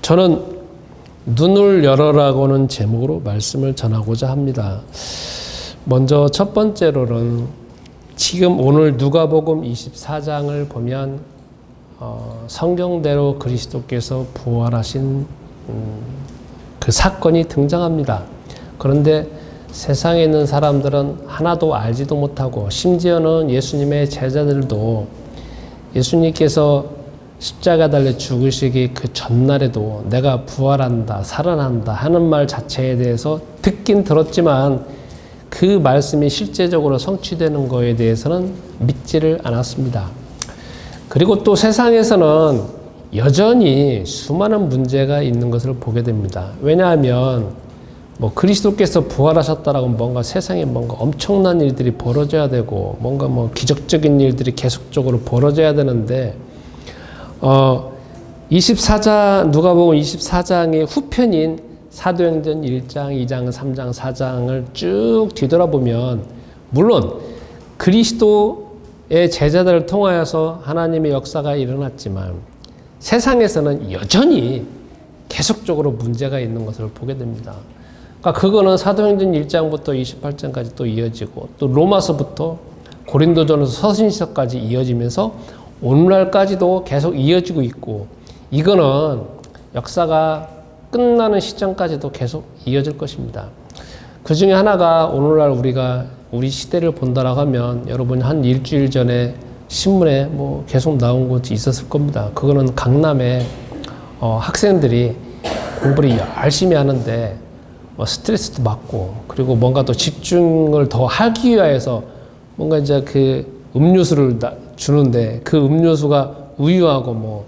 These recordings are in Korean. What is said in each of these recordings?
저는 눈을 열어라고는 제목으로 말씀을 전하고자 합니다. 먼저 첫 번째로는 지금 오늘 누가복음 24장을 보면 성경대로 그리스도께서 부활하신 그 사건이 등장합니다. 그런데 세상에 있는 사람들은 하나도 알지도 못하고, 심지어는 예수님의 제자들도 예수님께서 십자가 달려 죽으시기 그 전날에도 내가 부활한다, 살아난다 하는 말 자체에 대해서 듣긴 들었지만 그 말씀이 실제적으로 성취되는 거에 대해서는 믿지를 않았습니다. 그리고 또 세상에서는 여전히 수많은 문제가 있는 것을 보게 됩니다. 왜냐하면 그리스도께서 부활하셨다라고 뭔가 세상에 뭔가 엄청난 일들이 벌어져야 되고, 뭔가 기적적인 일들이 계속적으로 벌어져야 되는데, 누가복음 24장의 후편인 사도행전 1장, 2장, 3장, 4장을 쭉 뒤돌아보면, 물론 그리스도의 제자들을 통하여서 하나님의 역사가 일어났지만 세상에서는 여전히 계속적으로 문제가 있는 것을 보게 됩니다. 그러니까 그거는 사도행전 1장부터 28장까지 또 이어지고, 또 로마서부터 고린도전서 서신서까지 이어지면서 오늘날까지도 계속 이어지고 있고, 이거는 역사가 끝나는 시점까지도 계속 이어질 것입니다. 그 중에 하나가 오늘날 우리 시대를 본다라고 하면, 여러분 한 일주일 전에 신문에 계속 나온 것이 있었을 겁니다. 그거는 강남에 학생들이 공부를 열심히 하는데 스트레스도 받고, 그리고 뭔가 또 집중을 더 하기 위해서 뭔가 이제 그 음료수를 주는데 그 음료수가 우유하고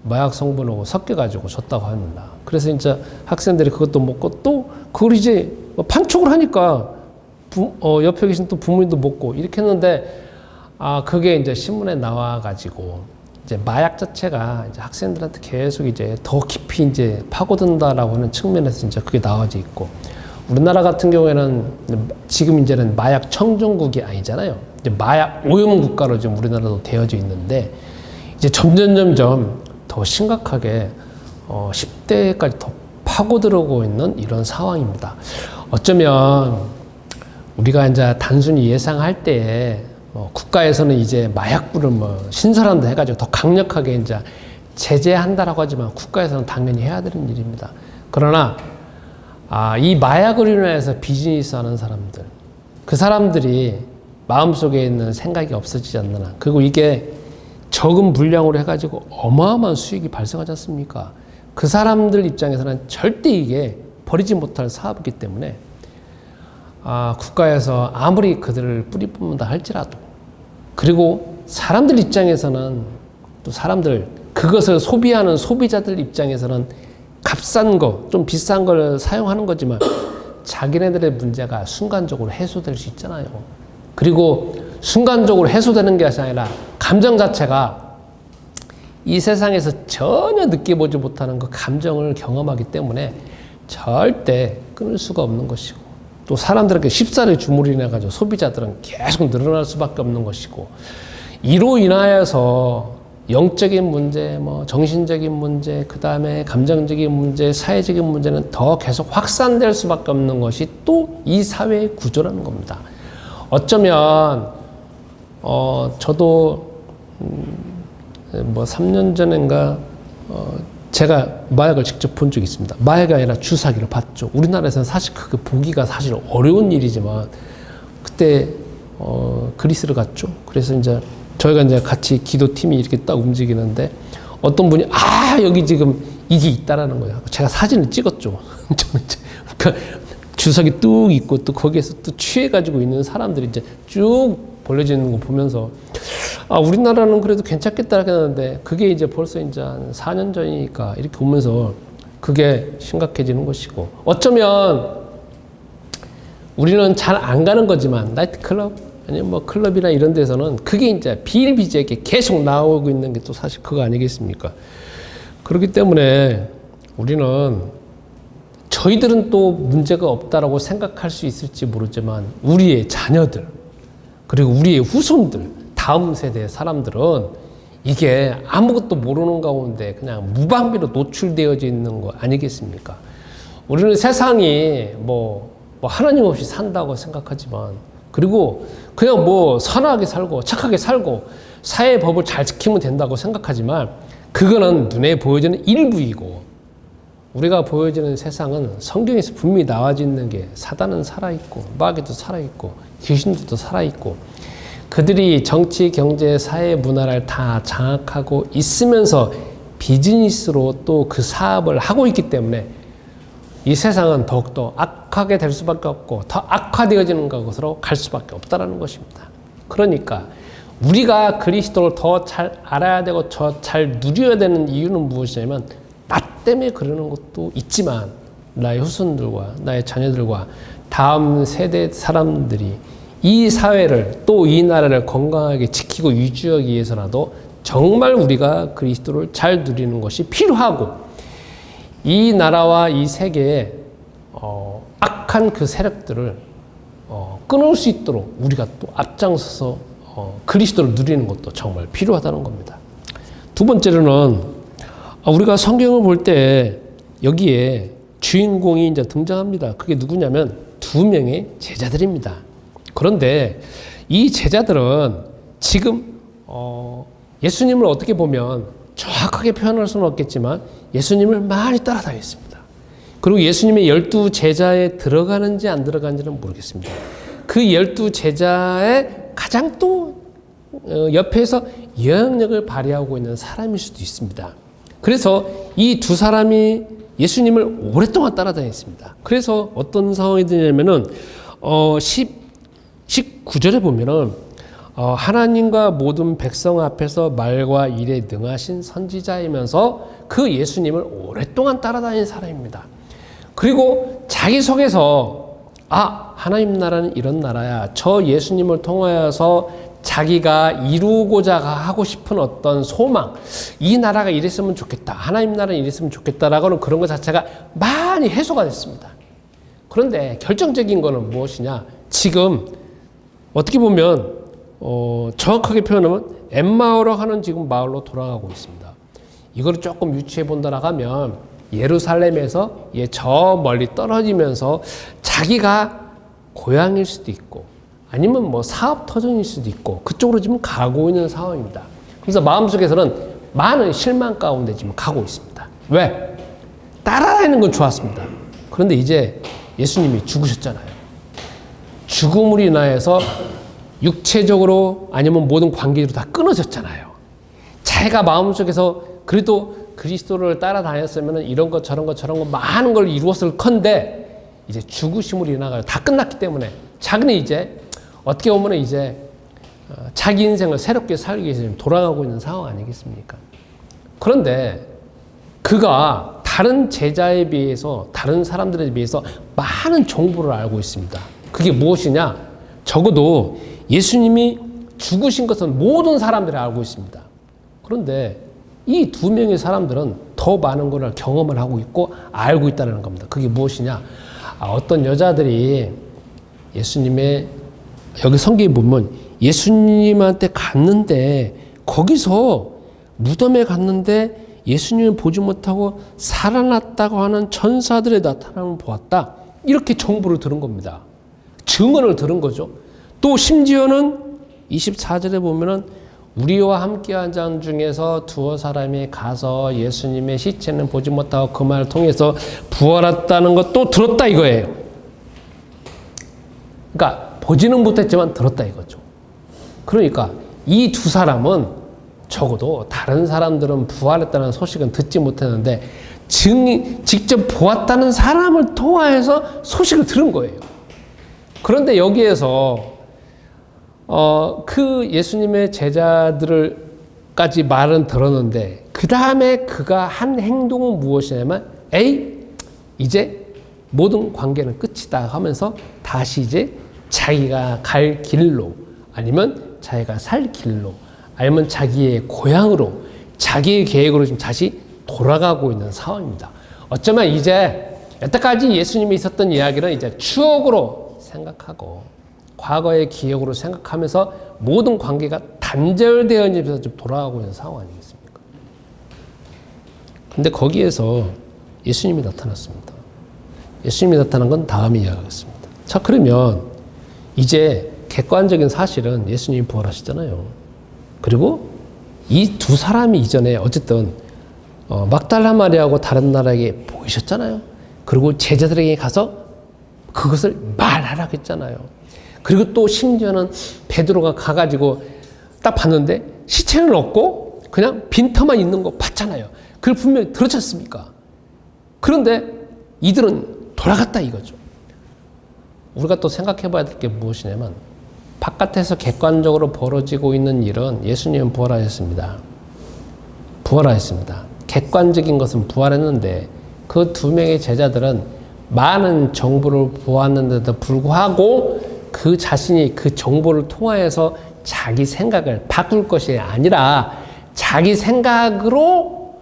마약 성분하고 섞여가지고 줬다고 합니다. 그래서 이제 학생들이 그것도 먹고, 또 그걸 이제 판촉을 하니까 옆에 계신 또 부모님도 먹고 이렇게 했는데, 그게 이제 신문에 나와가지고 이제 마약 자체가 이제 학생들한테 계속 이제 더 깊이 이제 파고든다라고 하는 측면에서 이제 그게 나와져 있고, 우리나라 같은 경우에는 지금 이제는 마약 청정국이 아니잖아요. 이제 마약 오염 국가로 지금 우리나라도 되어져 있는데, 이제 점점 더 심각하게 10대까지 더 파고들고 있는 이런 상황입니다. 어쩌면 우리가 이제 단순히 예상할 때에 국가에서는 이제 마약부를 신설한다 해가지고 더 강력하게 이제 제재한다라고 하지만, 국가에서는 당연히 해야 되는 일입니다. 그러나 이 마약으로 인해서 비즈니스 하는 사람들, 그 사람들이 마음속에 있는 생각이 없어지지 않느냐. 그리고 이게 적은 분량으로 해가지고 어마어마한 수익이 발생하지 않습니까? 그 사람들 입장에서는 절대 이게 버리지 못할 사업이기 때문에 국가에서 아무리 그들을 뿌리 뽑는다 할지라도, 그리고 사람들 입장에서는 또 그것을 소비하는 소비자들 입장에서는 값싼 거, 좀 비싼 걸 사용하는 거지만 자기네들의 문제가 순간적으로 해소될 수 있잖아요. 그리고 순간적으로 해소되는 게 아니라 감정 자체가 이 세상에서 전혀 느껴보지 못하는 그 감정을 경험하기 때문에 절대 끊을 수가 없는 것이고, 또 사람들에게 쉽사리 주물이 나가지고 소비자들은 계속 늘어날 수밖에 없는 것이고, 이로 인하여서 영적인 문제, 정신적인 문제, 그 다음에 감정적인 문제, 사회적인 문제는 더 계속 확산될 수밖에 없는 것이 또 이 사회의 구조라는 겁니다. 어쩌면 저도 3년 전인가 제가 마약을 직접 본 적이 있습니다. 마약이 아니라 주사기를 봤죠. 우리나라에서는 사실 그게 보기가 사실 어려운 일이지만, 그때 그리스를 갔죠. 그래서 이제 저희가 이제 같이 기도팀이 이렇게 딱 움직이는데, 어떤 분이 여기 지금 이게 있다라는 거예요. 제가 사진을 찍었죠. 그러니까 주사기 뚝 있고, 또 거기에서 또 취해가지고 있는 사람들이 이제 쭉 벌려져 있는 거 보면서, 우리나라는 그래도 괜찮겠다 했는데, 그게 이제 벌써 이제 한 4년 전이니까 이렇게 보면서 그게 심각해지는 것이고, 어쩌면 우리는 잘 안 가는 거지만 나이트클럽 아니면 클럽이나 이런 데서는 그게 이제 비일비재하게 계속 나오고 있는 게 또 사실 그거 아니겠습니까? 그렇기 때문에 저희들은 또 문제가 없다라고 생각할 수 있을지 모르지만, 우리의 자녀들, 그리고 우리의 후손들, 다음 세대의 사람들은 이게 아무것도 모르는 가운데 그냥 무방비로 노출되어져 있는 거 아니겠습니까? 우리는 세상이 뭐 하나님 없이 산다고 생각하지만, 그리고 그냥 뭐 선하게 살고 착하게 살고 사회의 법을 잘 지키면 된다고 생각하지만, 그거는 눈에 보여지는 일부이고, 우리가 보여지는 세상은 성경에서 분명히 나와져 있는 게 사단은 살아있고 마귀도 살아있고 귀신들도 살아있고, 그들이 정치, 경제, 사회, 문화를 다 장악하고 있으면서 비즈니스로 또 그 사업을 하고 있기 때문에 이 세상은 더욱더 악하게 될 수밖에 없고 더 악화되어지는 것으로 갈 수밖에 없다는 것입니다. 그러니까 우리가 그리스도를 더 잘 알아야 되고 더 잘 누려야 되는 이유는 무엇이냐면, 나 때문에 그러는 것도 있지만 나의 후손들과 나의 자녀들과 다음 세대 사람들이 이 사회를 또 이 나라를 건강하게 지키고 유지하기 위해서라도 정말 우리가 그리스도를 잘 누리는 것이 필요하고, 이 나라와 이 세계에 악한 그 세력들을 끊을 수 있도록 우리가 또 앞장서서 그리스도를 누리는 것도 정말 필요하다는 겁니다. 두 번째로는 우리가 성경을 볼 때 여기에 주인공이 이제 등장합니다. 그게 누구냐면 두 명의 제자들입니다. 그런데 이 제자들은 지금 예수님을 어떻게 보면 정확하게 표현할 수는 없겠지만 예수님을 많이 따라다녔습니다. 그리고 예수님의 12제자에 들어가는지 안 들어가는지는 모르겠습니다. 그 12제자의 가장 또 옆에서 영향력을 발휘하고 있는 사람일 수도 있습니다. 그래서 이 두 사람이 예수님을 오랫동안 따라다녔습니다. 그래서 어떤 상황이 되냐면은 19절에 보면은 하나님과 모든 백성 앞에서 말과 일에 능하신 선지자이면서 그 예수님을 오랫동안 따라다닌 사람입니다. 그리고 자기 속에서 하나님 나라는 이런 나라야. 저 예수님을 통하여서 자기가 이루고자 하고 싶은 어떤 소망, 이 나라가 이랬으면 좋겠다, 하나님 나라는 이랬으면 좋겠다라고는 그런 것 자체가 많이 해소가 됐습니다. 그런데 결정적인 거는 무엇이냐? 지금 어떻게 보면 정확하게 표현하면 엠마오로 하는 지금 마을로 돌아가고 있습니다. 이걸 조금 유추해 본다라고 하면 예루살렘에서 저 멀리 떨어지면서 자기가 고향일 수도 있고 아니면 뭐 사업 터전일 수도 있고 그쪽으로 지금 가고 있는 상황입니다. 그래서 마음속에서는 많은 실망 가운데 지금 가고 있습니다. 왜? 따라다니는 건 좋았습니다. 그런데 이제 예수님이 죽으셨잖아요. 죽음으로 인하여서 육체적으로 아니면 모든 관계로 다 끊어졌잖아요. 자기가 마음속에서 그래도 그리스도를 따라다녔으면 이런 것 저런 것 저런 것 많은 걸 이루었을 건데 이제 죽으심으로 인하여 다 끝났기 때문에 자기는 이제 어떻게 보면 이제 자기 인생을 새롭게 살기 위해서 돌아가고 있는 상황 아니겠습니까? 그런데 그가 다른 제자에 비해서 다른 사람들에 비해서 많은 정보를 알고 있습니다. 그게 무엇이냐? 적어도 예수님이 죽으신 것은 모든 사람들이 알고 있습니다. 그런데 이 두 명의 사람들은 더 많은 것을 경험을 하고 있고 알고 있다는 겁니다. 그게 무엇이냐? 어떤 여자들이 예수님의 여기 성경에 보면 예수님한테 갔는데 거기서 무덤에 갔는데 예수님을 보지 못하고 살아났다고 하는 천사들의 나타남을 보았다. 이렇게 정보를 들은 겁니다. 증언을 들은 거죠. 또 심지어는 24절에 보면은 우리와 함께한 자 중에서 두어 사람이 가서 예수님의 시체는 보지 못하고 그 말을 통해서 부활했다는 것도 들었다 이거예요. 그러니까 보지는 못했지만 들었다 이거죠. 그러니까 이 두 사람은 적어도 다른 사람들은 부활했다는 소식은 듣지 못했는데 직접 보았다는 사람을 통하여서 소식을 들은 거예요. 그런데 여기에서 그 예수님의 제자들까지 말은 들었는데 그 다음에 그가 한 행동은 무엇이냐면 이제 모든 관계는 끝이다 하면서 다시 이제 자기가 갈 길로 아니면 자기가 살 길로 아니면 자기의 고향으로 자기의 계획으로 지금 다시 돌아가고 있는 상황입니다. 어쩌면 이제 여태까지 예수님이 있었던 이야기는 이제 추억으로 생각하고 과거의 기억으로 생각하면서 모든 관계가 다 단절되어지면서 좀 돌아가고 있는 상황 아니겠습니까? 근데 거기에서 예수님이 나타났습니다. 예수님이 나타난 건 다음에 이야기하겠습니다. 자, 그러면 이제 객관적인 사실은 예수님이 부활하시잖아요. 그리고 이 두 사람이 이전에 어쨌든 막달라 마리아하고 다른 나라에게 보이셨잖아요. 그리고 제자들에게 가서 그것을 말하라고 했잖아요. 그리고 또 심지어는 베드로가 가가지고 딱 봤는데 시체는 없고 그냥 빈터만 있는 거 봤잖아요. 그걸 분명히 들었지 않습니까? 그런데 이들은 돌아갔다 이거죠. 우리가 또 생각해 봐야 될 게 무엇이냐면 바깥에서 객관적으로 벌어지고 있는 일은 예수님은 부활하셨습니다. 부활하셨습니다. 객관적인 것은 부활했는데 그 두 명의 제자들은 많은 정보를 보았는데도 불구하고 그 자신이 그 정보를 통하여서 자기 생각을 바꿀 것이 아니라 자기 생각으로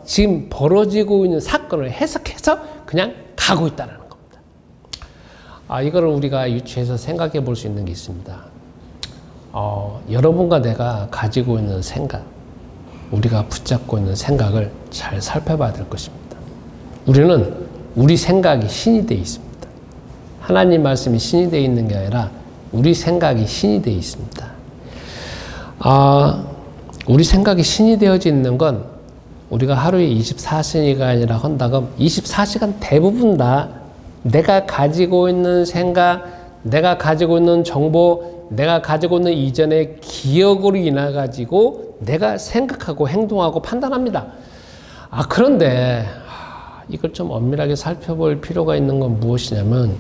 지금 벌어지고 있는 사건을 해석해서 그냥 가고 있다는 겁니다. 이거를 우리가 유추해서 생각해 볼 수 있는 게 있습니다. 여러분과 내가 가지고 있는 생각, 우리가 붙잡고 있는 생각을 잘 살펴봐야 될 것입니다. 우리는 우리 생각이 신이 되어 있습니다. 하나님 말씀이 신이 되어 있는 게 아니라 우리 생각이 신이 되어 있습니다. 우리 생각이 신이 되어져 있는 건 우리가 하루에 24시간이라 한다면 24시간 대부분 다 내가 가지고 있는 생각, 내가 가지고 있는 정보, 내가 가지고 있는 이전의 기억으로 인해 가지고 내가 생각하고 행동하고 판단합니다. 그런데 이걸 좀 엄밀하게 살펴볼 필요가 있는 건 무엇이냐면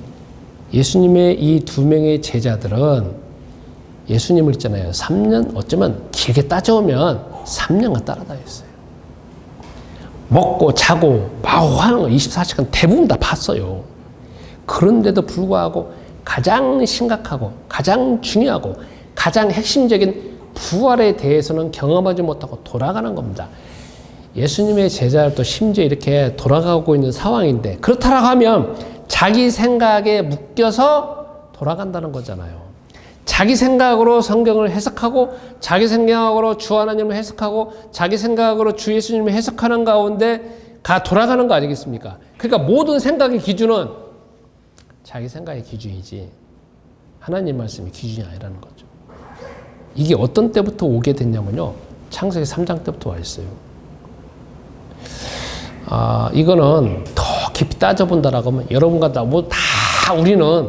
예수님의 이 두 명의 제자들은 예수님을 있잖아요. 3년, 어쩌면 길게 따져오면 3년간 따라다녔어요. 먹고 자고 마구 하는 거 24시간 대부분 다 봤어요. 그런데도 불구하고 가장 심각하고 가장 중요하고 가장 핵심적인 부활에 대해서는 경험하지 못하고 돌아가는 겁니다. 예수님의 제자들도 심지어 이렇게 돌아가고 있는 상황인데 그렇다라고 하면 자기 생각에 묶여서 돌아간다는 거잖아요. 자기 생각으로 성경을 해석하고 자기 생각으로 주 하나님을 해석하고 자기 생각으로 주 예수님을 해석하는 가운데 돌아가는 거 아니겠습니까? 그러니까 모든 생각의 기준은 자기 생각의 기준이지 하나님 말씀의 기준이 아니라는 거죠. 이게 어떤 때부터 오게 됐냐면요. 창세기 3장 때부터 와 있어요. 이거는 더 깊이 따져본다라고 하면 여러분과 다 우리는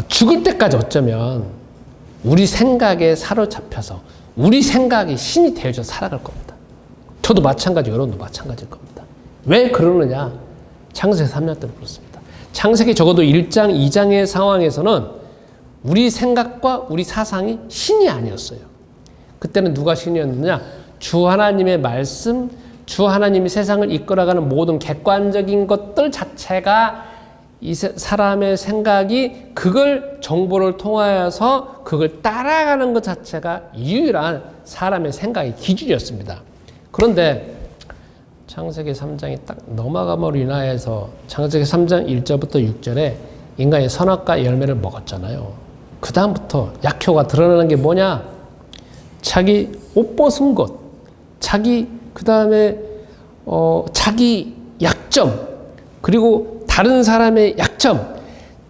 죽을 때까지 어쩌면 우리 생각에 사로잡혀서 우리 생각이 신이 되어져 살아갈 겁니다. 저도 마찬가지, 여러분도 마찬가지일 겁니다. 왜 그러느냐? 창세기 3장 때는 그렇습니다. 창세기 적어도 1장, 2장의 상황에서는 우리 생각과 우리 사상이 신이 아니었어요. 그때는 누가 신이었느냐? 주 하나님의 말씀, 주 하나님이 세상을 이끌어가는 모든 객관적인 것들 자체가 이 사람의 생각이 그걸 정보를 통하여서 그걸 따라가는 것 자체가 유일한 사람의 생각의 기준이었습니다. 그런데 창세기 3장이 딱 넘어감으로 인하여서 창세기 3장 1절부터 6절에 인간이 선악과 열매를 먹었잖아요. 그 다음부터 약효가 드러나는 게 뭐냐? 자기 옷 벗은 것, 그 다음에 자기 약점, 그리고 다른 사람의 약점,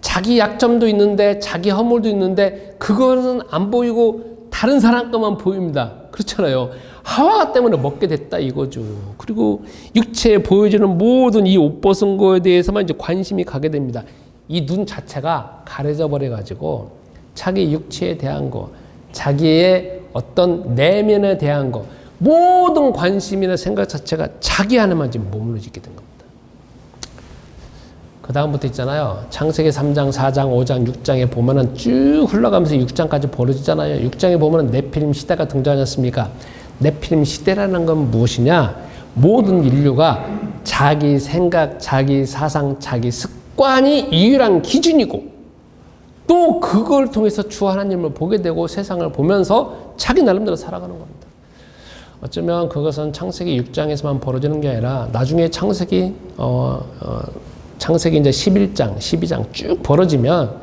자기 약점도 있는데 자기 허물도 있는데 그거는 안 보이고 다른 사람 것만 보입니다. 그렇잖아요. 하와 때문에 먹게 됐다 이거죠. 그리고 육체에 보여지는 모든 이 옷 벗은 거에 대해서만 이제 관심이 가게 됩니다. 이 눈 자체가 가려져 버려 가지고 자기 육체에 대한 거, 자기의 어떤 내면에 대한 거, 모든 관심이나 생각 자체가 자기 안에만 지금 머무르게 된 겁니다. 그 다음부터 있잖아요. 창세기 3장, 4장, 5장, 6장에 보면은 쭉 흘러가면서 6장까지 벌어지잖아요. 6장에 보면은 네피림 시대가 등장하지 않습니까? 네피림 시대라는 건 무엇이냐? 모든 인류가 자기 생각, 자기 사상, 자기 습관이 유일한 기준이고 또 그걸 통해서 주 하나님을 보게 되고 세상을 보면서 자기 나름대로 살아가는 겁니다. 어쩌면 그것은 창세기 6장에서만 벌어지는 게 아니라 나중에 창세기 이제 11장, 12장 쭉 벌어지면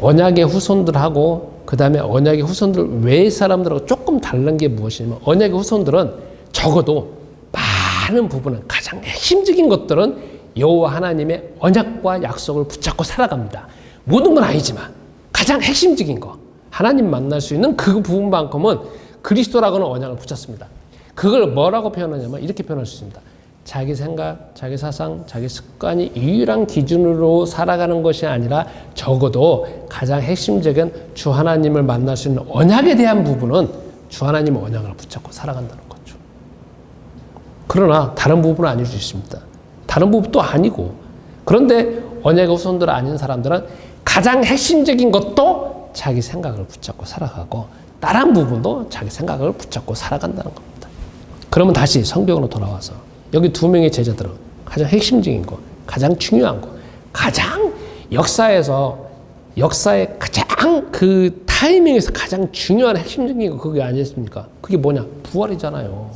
언약의 후손들하고 그 다음에 언약의 후손들 외의 사람들하고 조금 다른 게 무엇이냐면 언약의 후손들은 적어도 많은 부분은 가장 핵심적인 것들은 여호와 하나님의 언약과 약속을 붙잡고 살아갑니다. 모든 건 아니지만 가장 핵심적인 거 하나님 만날 수 있는 그 부분만큼은 그리스도라고는 언약을 붙잡습니다. 그걸 뭐라고 표현하냐면 이렇게 표현할 수 있습니다. 자기 생각, 자기 사상, 자기 습관이 유일한 기준으로 살아가는 것이 아니라 적어도 가장 핵심적인 주 하나님을 만날 수 있는 언약에 대한 부분은 주 하나님의 언약을 붙잡고 살아간다는 거죠. 그러나 다른 부분은 아닐 수 있습니다. 다른 부분도 아니고 그런데 언약의 후손들 아닌 사람들은 가장 핵심적인 것도 자기 생각을 붙잡고 살아가고 다른 부분도 자기 생각을 붙잡고 살아간다는 겁니다. 그러면 다시 성경으로 돌아와서 여기 두 명의 제자들은 가장 핵심적인 거, 가장 중요한 거, 가장 역사의 가장 그 타이밍에서 가장 중요한 핵심적인 거 그게 아니었습니까? 그게 뭐냐? 부활이잖아요.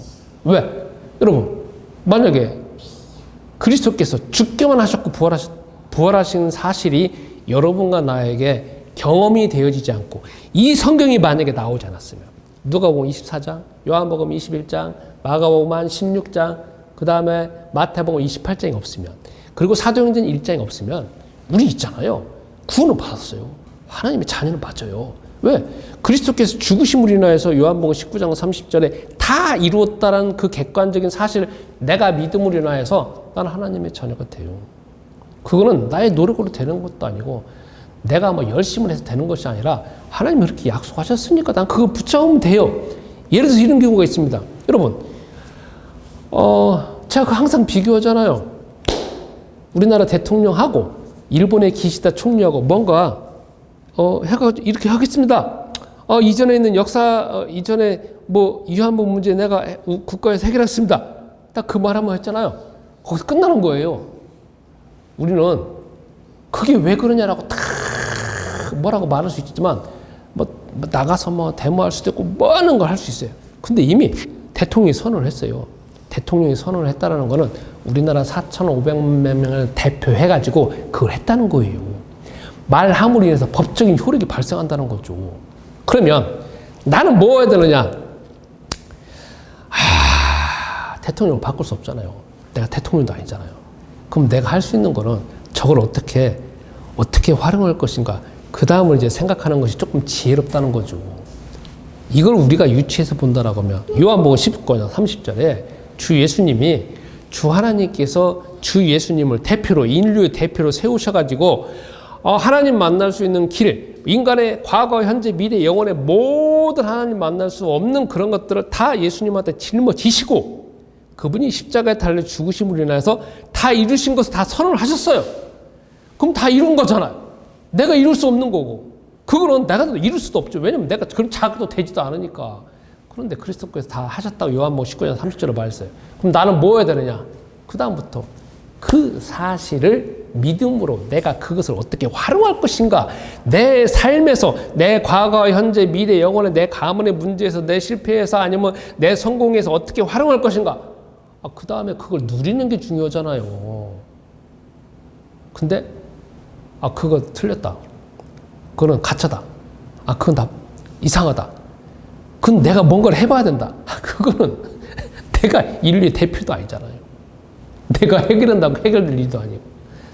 왜? 여러분, 만약에 그리스도께서 죽게만 하셨고 부활하신 사실이 여러분과 나에게 경험이 되어지지 않고 이 성경이 만약에 나오지 않았으면 누가복음 24장, 요한복음 21장, 마가복음 16장, 그 다음에 마태복음 28장이 없으면 그리고 사도행전 1장이 없으면 우리 있잖아요. 구원을 받았어요. 하나님의 자녀는 맞아요. 왜? 그리스도께서 죽으심으로 인하여서 요한복음 19장 30절에 다 이루었다는 그 객관적인 사실을 내가 믿음으로 인하여서 나는 하나님의 자녀가 돼요. 그거는 나의 노력으로 되는 것도 아니고 내가 뭐 열심을 해서 되는 것이 아니라 하나님이 그렇게 약속하셨으니까 난 그거 붙잡으면 돼요. 예를 들어서 이런 경우가 있습니다. 여러분, 제가 항상 비교하잖아요. 우리나라 대통령하고 일본의 기시다 총리하고 뭔가 이렇게 하겠습니다. 이전에 있는 이전에 뭐 위안부 문제 내가 국가에서 해결했습니다. 딱 그 말 한번 했잖아요. 거기서 끝나는 거예요. 우리는 그게 왜 그러냐라고 다 뭐라고 말할 수 있지만 뭐 나가서 뭐 데모할 수도 있고 뭐 하는 걸 할 수 있어요. 근데 이미 대통령이 선언을 했어요. 대통령이 선언을 했다는 거는 우리나라 4,500만 명을 대표해가지고 그걸 했다는 거예요. 말함으로 인해서 법적인 효력이 발생한다는 거죠. 그러면 나는 뭐 해야 되느냐? 대통령을 바꿀 수 없잖아요. 내가 대통령도 아니잖아요. 그럼 내가 할 수 있는 거는 저걸 어떻게 활용할 것인가? 그 다음을 이제 생각하는 것이 조금 지혜롭다는 거죠. 이걸 우리가 유치해서 본다라고 하면 요한복음 19장 30절에 주 예수님이 주 하나님께서 주 예수님을 대표로 인류의 대표로 세우셔가지고 하나님 만날 수 있는 길, 인간의 과거, 현재, 미래, 영원의 모든 하나님 만날 수 없는 그런 것들을 다 예수님한테 짊어지시고 그분이 십자가에 달려 죽으심으로 인해서 다 이루신 것을 다 선언을 하셨어요. 그럼 다 이룬 거잖아요. 내가 이룰 수 없는 거고 그거는 내가 이룰 수도 없죠. 왜냐면 내가 그럼 자기도 되지도 않으니까. 그런데 그리스도께서 다 하셨다고 요한복음 19장 30절에 말했어요. 그럼 나는 뭐 해야 되느냐? 그 다음부터 그 사실을 믿음으로 내가 그것을 어떻게 활용할 것인가? 내 삶에서 내 과거, 현재, 미래, 영혼의 내 가문의 문제에서 내 실패에서 아니면 내 성공에서 어떻게 활용할 것인가? 그 다음에 그걸 누리는 게 중요하잖아요. 근데 그거 틀렸다. 그거는 가짜다. 그건 다 이상하다. 그건 내가 뭔가를 해봐야 된다. 그거는 내가 인류의 대표도 아니잖아요. 내가 해결한다고 해결될 일도 아니고.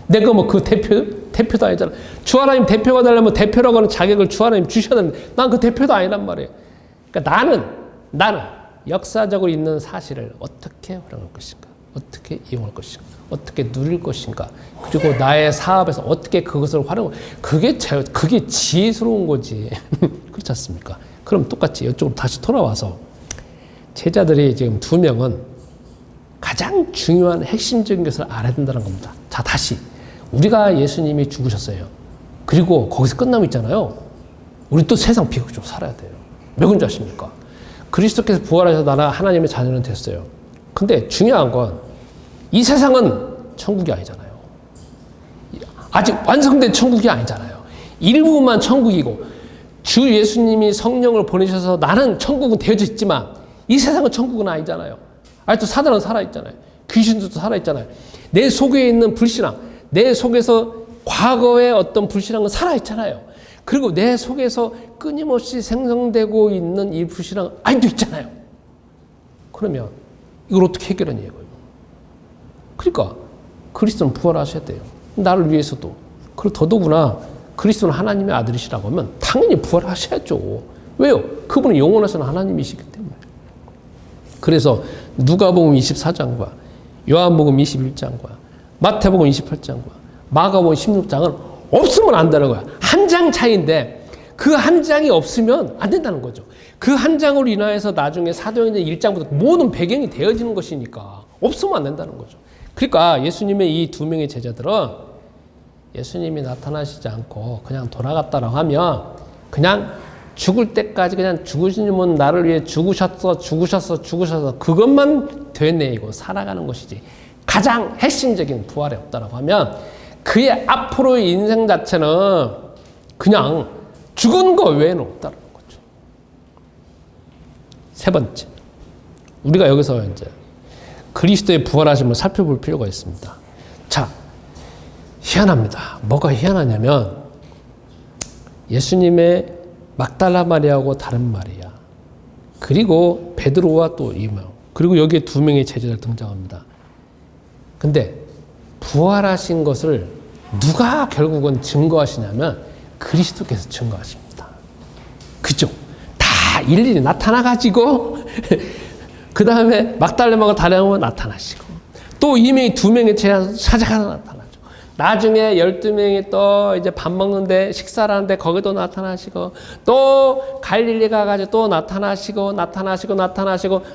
내가 뭐 그 대표도 아니잖아. 주 하나님 대표가 되려면 대표라고 하는 자격을 주 하나님 주셔야 되는데 난 그 대표도 아니란 말이에요. 그러니까 나는 역사적으로 있는 사실을 어떻게 활용할 것인가? 어떻게 이용할 것인가? 어떻게 누릴 것인가? 그리고 나의 사업에서 어떻게 그것을 그게 지혜스러운 거지. 그렇지 않습니까? 그럼 똑같이 이쪽으로 다시 돌아와서 제자들이 지금 두 명은 가장 중요한 핵심적인 것을 알아야 된다는 겁니다. 자, 다시. 우리가 예수님이 죽으셨어요. 그리고 거기서 끝나면 있잖아요. 우리 또 세상 비극적으로 살아야 돼요. 왜 그런지 아십니까? 그리스도께서 부활하셔서 나라 하나님의 자녀는 됐어요. 근데 중요한 건 이 세상은 천국이 아니잖아요. 아직 완성된 천국이 아니잖아요. 일부만 천국이고 주 예수님이 성령을 보내셔서 나는 천국은 되어져 있지만 이 세상은 천국은 아니잖아요. 아직도 사단은 살아있잖아요. 귀신도 살아있잖아요. 내 속에 있는 불신앙, 내 속에서 과거의 어떤 불신앙은 살아있잖아요. 그리고 내 속에서 끊임없이 생성되고 있는 이 불신앙 아직도 있잖아요. 그러면 이걸 어떻게 해결하냐 이거예요. 그러니까 그리스도는 부활하셔야 돼요. 나를 위해서도. 그리고 더더구나 그리스도는 하나님의 아들이시라고 하면 당연히 부활하셔야죠. 왜요? 그분은 영원하신 하나님이시기 때문에. 그래서 누가복음 24장과 요한복음 21장과 마태복음 28장과 마가복음 16장은 없으면 안 되는 거야. 한 장 차이인데 그 한 장이 없으면 안 된다는 거죠. 그 한 장으로 인하여서 나중에 사도행전 1장부터 모든 배경이 되어지는 것이니까 없으면 안 된다는 거죠. 그러니까 예수님의 이 두 명의 제자들은 예수님이 나타나시지 않고 그냥 돌아갔다라고 하면 그냥 죽을 때까지 그냥 죽으시면 나를 위해 죽으셨어 그것만 되뇌이고 살아가는 것이지 가장 핵심적인 부활이 없다라고 하면 그의 앞으로의 인생 자체는 그냥 죽은 거 외에는 없다는 거죠. 세 번째, 우리가 여기서 이제 그리스도의 부활하심을 살펴볼 필요가 있습니다. 자, 희한합니다. 뭐가 희한하냐면 예수님의 막달라 마리아하고 다른 마리아, 그리고 베드로와 또 이명, 그리고 여기에 두 명의 제자들 등장합니다. 근데 부활하신 것을 누가 결국은 증거하시냐면 그리스도께서 증거하십니다. 그죠? 다 일일이 나타나가지고 그 다음에 막달레마가 다량하면 나타나시고 또 이명이 두 명의 제자 찾아가서 나타나죠. 나중에 12명이 또 이제 밥 먹는데 식사를 하는데 거기도 나타나시고 또 갈릴리 가가지고 또 나타나시고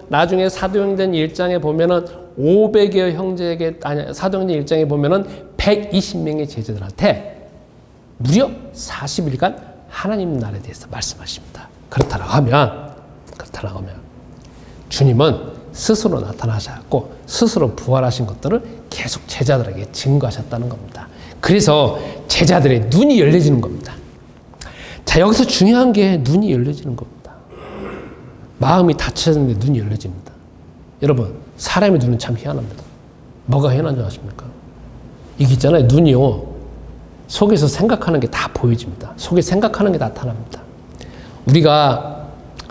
나중에 사도행전 1장에 보면은 500여 형제에게 아니 사도행전 1장에 보면은 120명의 제자들한테 무려 40일간 하나님 나라에 대해서 말씀하십니다. 그렇다라고 하면 주님은 스스로 나타나셨고 스스로 부활하신 것들을 계속 제자들에게 증거하셨다는 겁니다. 그래서 제자들의 눈이 열려지는 겁니다. 자, 여기서 중요한 게 눈이 열려지는 겁니다. 마음이 닫혀졌는데 눈이 열려집니다. 여러분, 사람의 눈은 참 희한합니다. 뭐가 희한한 줄 아십니까? 이게 있잖아요. 눈이요. 속에서 생각하는 게 다 보여집니다. 속에 생각하는 게 나타납니다.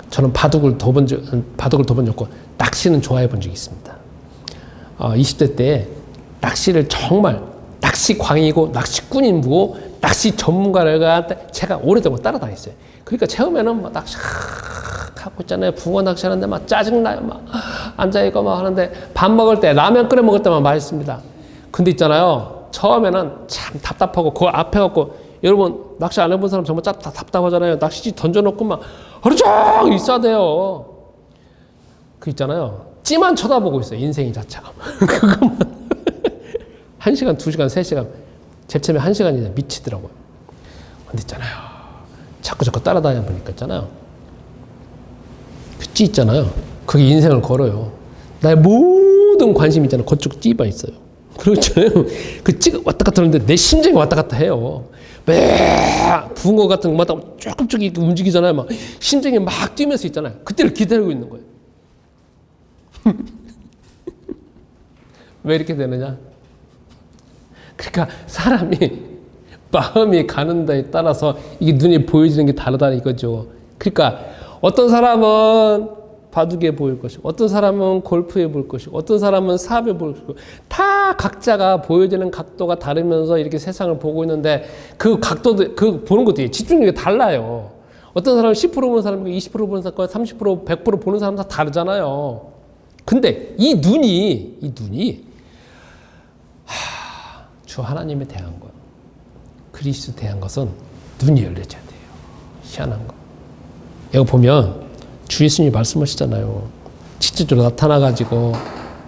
저는 바둑을 더 본 적 없고 낚시는 좋아해 본 적이 있습니다. 20대 때 낚시를 정말 낚시광이고 낚시꾼이고 낚시 전문가를 제가 오래되고 따라다녔어요. 그러니까 처음에는 막 낚시 하고 있잖아요. 붕어 낚시하는데 막 짜증나요. 막 앉아있고 막 하는데 밥 먹을 때 라면 끓여 먹을 때만 맛있습니다. 근데 있잖아요. 처음에는 참 답답하고 그 앞에 갖고 여러분 낚시 안 해본 사람 정말 답답하잖아요. 낚시지 던져놓고 막 하루 종일 있어야 돼요. 그 있잖아요. 찌만 쳐다보고 있어요. 인생이 자체가. 그것만 1시간, 2시간, 3시간 제체면 1시간이 미치더라고요. 근데 있잖아요. 자꾸 따라다녀 보니까 있잖아요. 그 찌 있잖아요. 그게 인생을 걸어요. 나의 모든 관심이 있잖아요. 그쪽 찌만 있어요. 그렇잖아요. 그 찌가 왔다 갔다 하는데 내 심장이 왔다 갔다 해요. 붕어 같은 거 조금씩 움직이잖아요. 막 심장이 막 뛰면서 있잖아요. 그때를 기다리고 있는 거예요. 왜 이렇게 되느냐? 그러니까 사람이 마음이 가는 데에 따라서 이게 눈에 보여지는 게 다르다 이거죠. 그러니까 어떤 사람은 바둑에 보일 것이고 어떤 사람은 골프에 보일 것이고 어떤 사람은 사업에 보일 것이고 다 각자가 보여지는 각도가 다르면서 이렇게 세상을 보고 있는데 그 각도도 그 보는 것도 집중력이 달라요. 어떤 사람은 10% 보는 사람이고 20% 보는 사람과 30% 100% 보는 사람 다 다르잖아요. 근데 이 눈이 주 하나님에 대한 것, 그리스도 대한 것은 눈이 열려져야 돼요. 희한한 거. 여기 보면 주 예수님이 말씀하시잖아요. 직접적으로 나타나가지고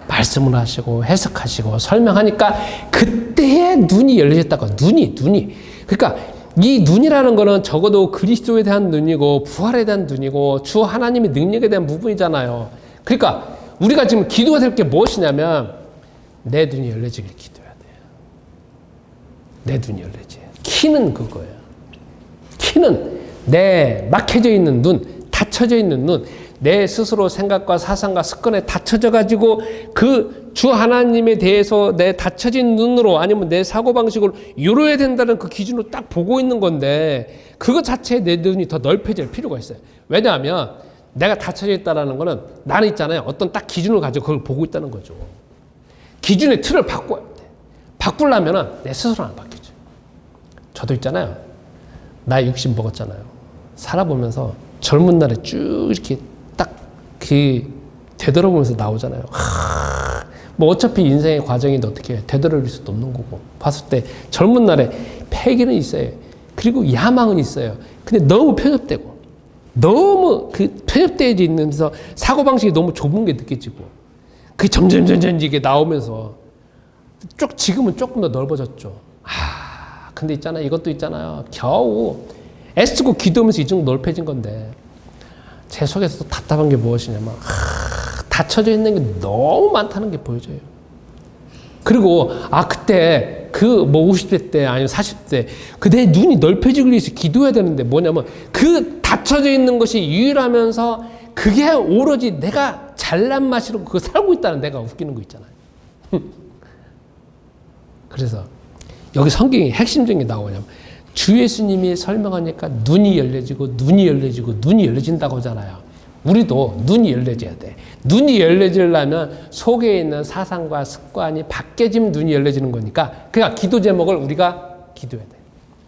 말씀을 하시고 해석하시고 설명하니까 그때의 눈이 열려졌다고. 눈이. 그러니까 이 눈이라는 거는 적어도 그리스도에 대한 눈이고 부활에 대한 눈이고 주 하나님의 능력에 대한 부분이잖아요. 그러니까 우리가 지금 기도가 될 게 무엇이냐면 내 눈이 열려지길 기도해야 돼요. 내 눈이 열려져요. 키는 그거예요. 키는 내 막혀져 있는 눈, 닫혀져 있는 눈, 내 스스로 생각과 사상과 습관에 닫혀져 가지고 그 주 하나님에 대해서 내 닫혀진 눈으로 아니면 내 사고방식을 이뤄야 된다는 그 기준으로 딱 보고 있는 건데 그것 자체에 내 눈이 더 넓혀질 필요가 있어요. 왜냐하면 내가 닫혀져 있다는 거는 나는 있잖아요. 어떤 딱 기준을 가지고 그걸 보고 있다는 거죠. 기준의 틀을 바꿔야 돼. 바꾸려면 내 스스로 안 바뀌죠. 저도 있잖아요. 나이 60 먹었잖아요. 살아보면서 젊은 날에 쭉 이렇게 딱 되돌아보면서 나오잖아요. 뭐 어차피 인생의 과정인데 어떻게 되돌아볼 수도 없는 거고 봤을 때 젊은 날에 패기는 있어요. 그리고 야망은 있어요. 근데 너무 편협되고 너무 편협되어 있면서 사고방식이 너무 좁은 게 느껴지고 그게 점점 이게 나오면서 지금은 조금 더 넓어졌죠. 근데 있잖아요. 이것도 있잖아요. 겨우 애쓰고 기도하면서 이 정도 넓혀진 건데 제 속에서 또 답답한 게 무엇이냐면 닫혀져 있는 게 너무 많다는 게 보여져요. 그리고 그때 50대 때 아니면 40대 내 눈이 넓혀지기 위해서 기도해야 되는데 뭐냐면 그 닫혀져 있는 것이 유일하면서 그게 오로지 내가 잘난 맛으로 그거 살고 있다는 내가 웃기는 거 있잖아요. 그래서 여기 성경이 핵심적인 게 나오냐면 주 예수님이 설명하니까 눈이 열려지고 눈이 열려지고 눈이 열려진다고 하잖아요. 우리도 눈이 열려져야 돼. 눈이 열려지려면 속에 있는 사상과 습관이 바뀌어지면 눈이 열려지는 거니까 그러니까 기도 제목을 우리가 기도해야 돼.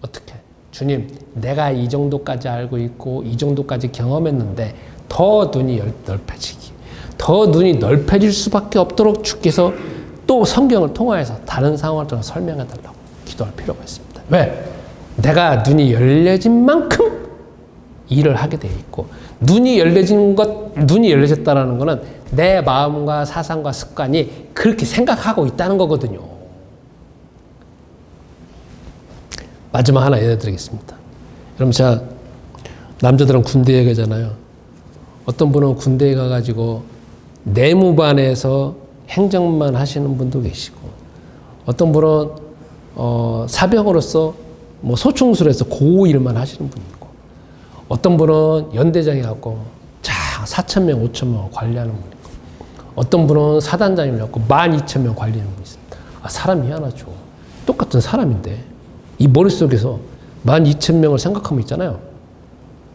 어떻게? 주님, 내가 이 정도까지 알고 있고 이 정도까지 경험했는데 더 눈이 넓혀지기. 더 눈이 넓혀질 수밖에 없도록 주께서 또 성경을 통하여서 다른 상황을 통해 설명해달라고 기도할 필요가 있습니다. 왜? 내가 눈이 열려진 만큼 일을 하게 돼 있고 눈이 열려졌다는 것은 내 마음과 사상과 습관이 그렇게 생각하고 있다는 거거든요. 마지막 하나 예언드리겠습니다. 여러분 제가 남자들은 군대에 가잖아요. 어떤 분은 군대에 가가지고 내무반에서 행정만 하시는 분도 계시고 어떤 분은 사병으로서 소총술에서 그 일만 하시는 분이 있고 어떤 분은 연대장에 갖고 4,000명, 5,000명을 관리하는 분이 있고 어떤 분은 사단장이 갖고 12,000명 관리하는 분이 있습니다. 사람이 희한하죠. 똑같은 사람인데 이 머릿속에서 12,000명을 생각하면 있잖아요.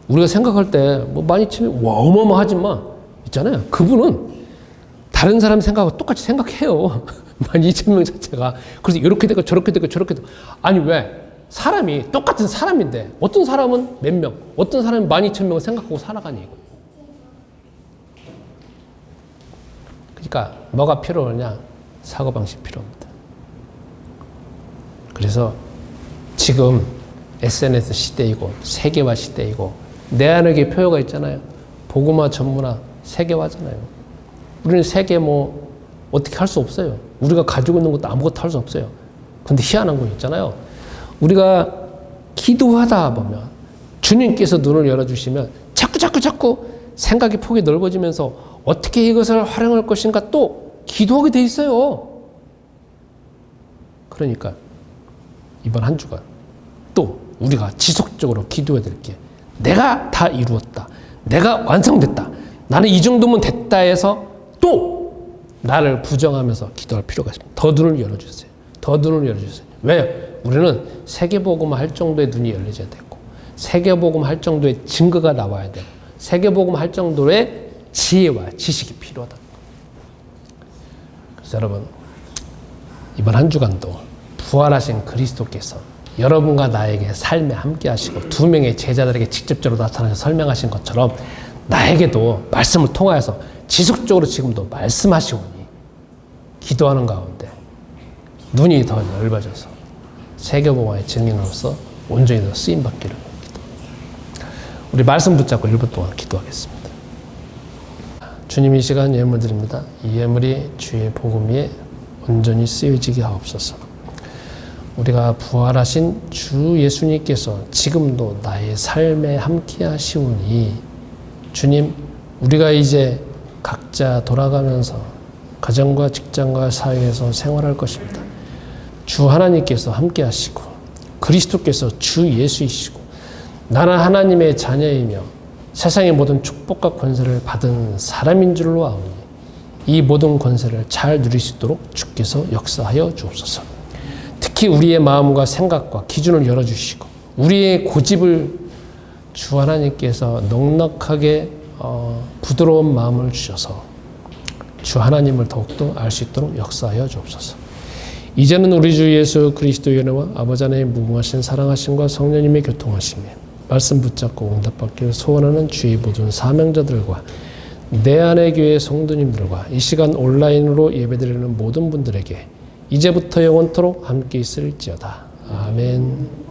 우리가 생각할 때 12,000명 어마어마하지만 있잖아요. 그분은 다른 사람 생각하고 똑같이 생각해요. 12,000명 자체가. 그래서 이렇게 되고 저렇게 되고 저렇게 되고 아니 왜? 사람이 똑같은 사람인데 어떤 사람은 몇 명, 어떤 사람은 12,000명을 생각하고 살아가니 이거. 그러니까 뭐가 필요하냐? 사고방식 필요합니다. 그래서 지금 SNS 시대이고 세계화 시대이고 내 안에 표어가 있잖아요. 복음화 전문화 세계화잖아요. 우리는 세계 어떻게 할 수 없어요. 우리가 가지고 있는 것도 아무것도 할 수 없어요. 근데 희한한 건 있잖아요. 우리가 기도하다 보면 주님께서 눈을 열어주시면 자꾸 생각의 폭이 넓어지면서 어떻게 이것을 활용할 것인가 또 기도하게 돼 있어요. 그러니까 이번 한 주간 또 우리가 지속적으로 기도해야 될 게 내가 다 이루었다. 내가 완성됐다. 나는 이 정도면 됐다 해서 또 나를 부정하면서 기도할 필요가 있습니다. 더 눈을 열어주세요. 더 눈을 열어주세요. 왜? 우리는 세계복음 할 정도의 눈이 열려져야 되고 세계복음 할 정도의 증거가 나와야 되고 세계복음 할 정도의 지혜와 지식이 필요하다. 그래서 여러분 이번 한 주간도 부활하신 그리스도께서 여러분과 나에게 삶에 함께 하시고 두 명의 제자들에게 직접적으로 나타나서 설명하신 것처럼 나에게도 말씀을 통하여서 지속적으로 지금도 말씀하시오니 기도하는 가운데 눈이 더 넓어져서 세계복음화의 증인으로서 온전히 더 쓰임받기를 기도합니다. 우리 말씀 붙잡고 1분 동안 기도하겠습니다. 주님 이 시간 예물 드립니다. 이 예물이 주의 복음 위에 온전히 쓰여지게 하옵소서. 우리가 부활하신 주 예수님께서 지금도 나의 삶에 함께 하시오니 주님 우리가 이제 각자 돌아가면서 가정과 직장과 사회에서 생활할 것입니다. 주 하나님께서 함께 하시고 그리스도께서 주 예수이시고 나는 하나님의 자녀이며 세상의 모든 축복과 권세를 받은 사람인 줄로 아오니 이 모든 권세를 잘 누릴 수 있도록 주께서 역사하여 주옵소서. 특히 우리의 마음과 생각과 기준을 열어주시고 우리의 고집을 주 하나님께서 넉넉하게 부드러운 마음을 주셔서 주 하나님을 더욱더 알 수 있도록 역사하여 주옵소서. 이제는 우리 주 예수 그리스도의 은혜와 아버지 하나님의 무궁하신 사랑하심과 성령님의 교통하심에 말씀 붙잡고 응답받기를 소원하는 주의 모든 사명자들과 내 안의 교회 성도님들과 이 시간 온라인으로 예배드리는 모든 분들에게 이제부터 영원토록 함께 있을지어다. 아멘.